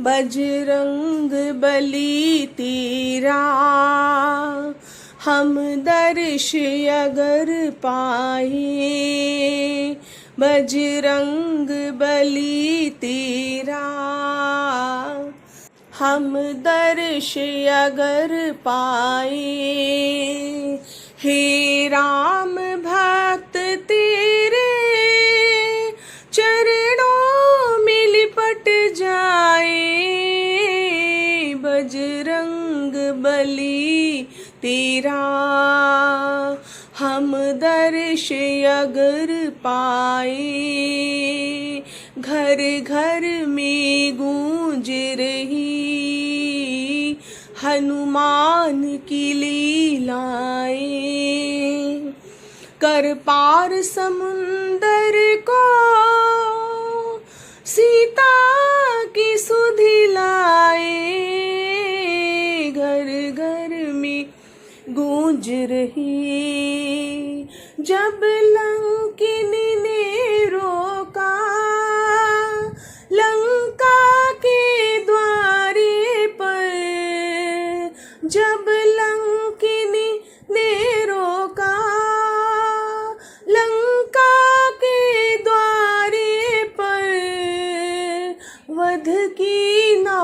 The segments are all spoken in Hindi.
बजरंग बली तेरा हम दर्श अगर पाए, बजरंग बली तेरा हम दर्श अगर पाए। हे राम भक्त तेरे चरणों में लिपट जाए, बजरंग बली तेरा हम दर्श अगर पाए। घर घर में गूंज रही हनुमान की लीलाएं, कर पार समुंदर को सीता की सुधि लाए। घर घर में गूंज रही जब लंकिनी ने रोका, लंका के द्वारे पर जब लंकिनी ने रोका, लंका के द्वारे पर वध की ना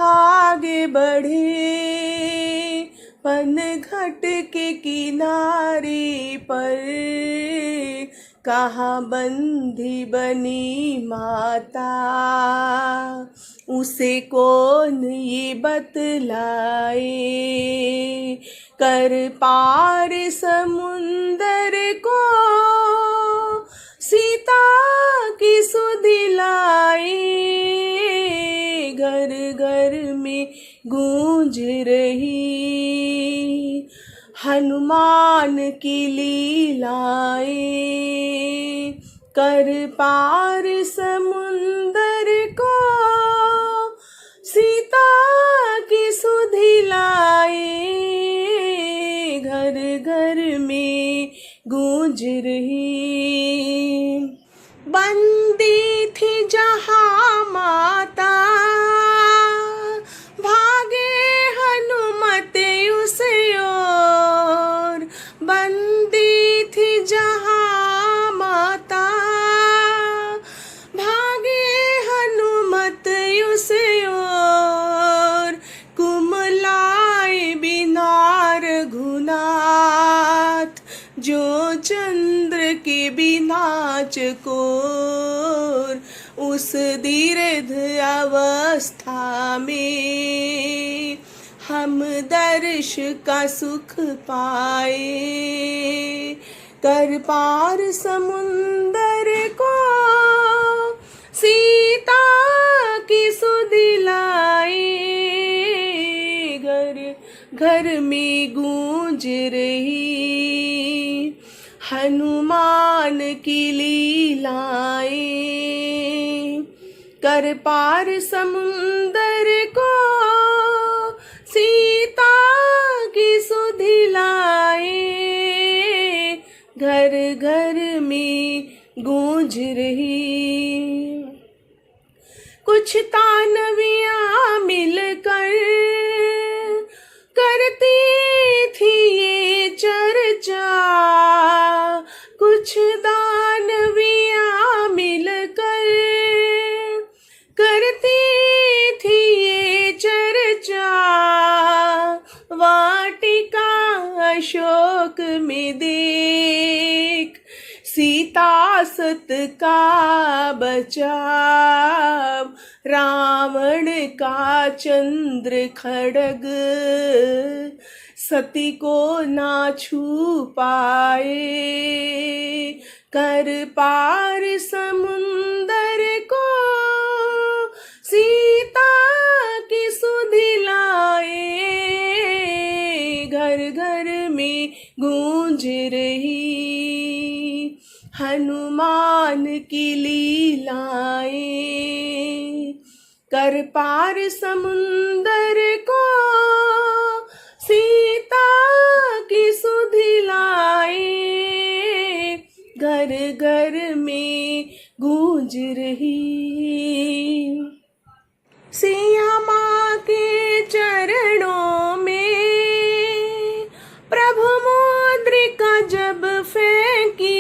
आगे बढ़े, पनघट के किनारे पर कहाँ बंधी बनी माता, उसे कौन ये बतलाए। कर पार समुंदर को सीता की सुधि लाए। घर घर में गूंज रही हनुमान की लीलाएं, कर पार समुंदर को सीता की सुधि लाए। घर घर में गूंज रही बंदी थी जहाँ माता, भागे हनुमत उस ओर। बंदी थी जहाँ माता, भागे हनुमत उस ओर। कुमलाए बिना रघुनाथ, जो चंद्र के बिना चकोर। उस दीर्घ अवस्था में हम दर्श का सुख पाए। कर पार समुंदर को सीता की सुधि लाए। घर घर में गूंज रही हनुमान की लीलाएं, कर पार समुंदर को सीता की सुधि लाए। घर घर में गूंज रही कुछ दानवियाँ मिलकर करती थी ये चर्चा। कुछ दानवियाँ मिलकर करती थी ये चर्चा। वाटिका अशोक में देख सीता सत का बचाव। रावण का चंद्र खड्ग सती को ना छू पाए। कर पार समुंदर को सीता की सुधि लाए। घर घर में गूंज रही हनुमान की लीलाएं। कर पार समुंदर को सीता की सुधि लाए। घर घर में गूंज रही। सिया माँ के चरणों में प्रभु मुद्रिका जब फेंकी,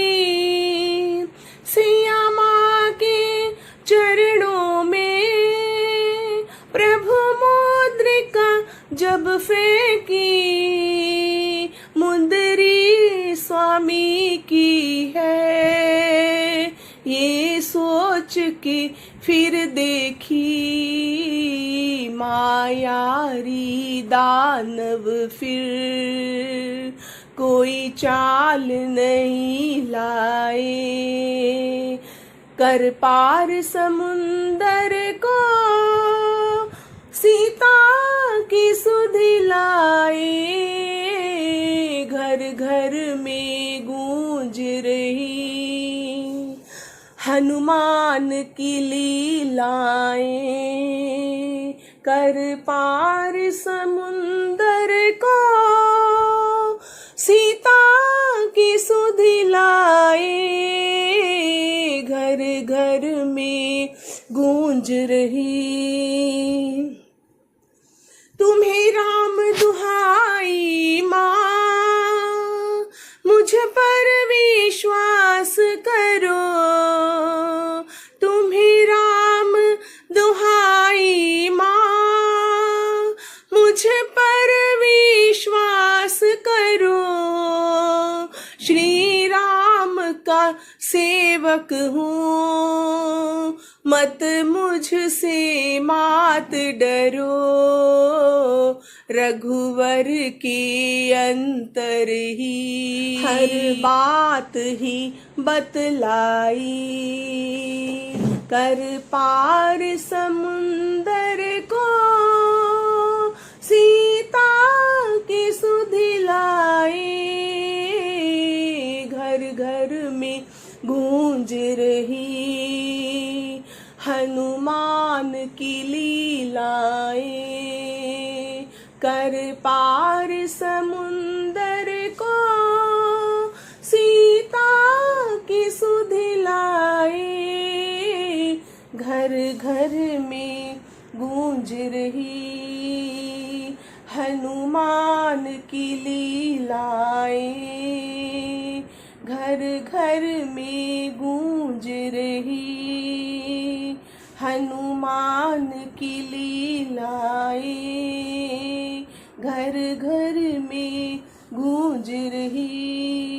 सिया माँ के चरणों में प्रभु मुद्रिका जब फेंकी, मुंदरी स्वामी की है ये सोच के फिर देखी, मायारी दानव फिर कोई चाल नहीं लाए, कर पार समुंदर को सीता की सुधि लाए, घर घर में गूंज रही हनुमान की लीलाएं, कर पार समुंदर को सीता की सुधि लाए, घर घर में गूंज रही। तुम्हें राम दुहाई माँ, मुझ पर विश्वास करो, तुम्हें राम दुहाई माँ, मुझ पर विश्वास करो, श्री राम का सेवक हूँ, मत मुझसे मात डरो, रघुवर के अंतर ही हर बात ही बतलाई, कर पार समुंदर को सीता की सुधि लाए, घर घर में गूंज रही हनुमान की लीलाएं, कर पार समुंदर को सीता की सुधि लाए, घर घर में गूंज रही हनुमान की लीलाएं, घर घर में गूंज रही हनुमान की लीलाएं, घर घर में गूंज रही।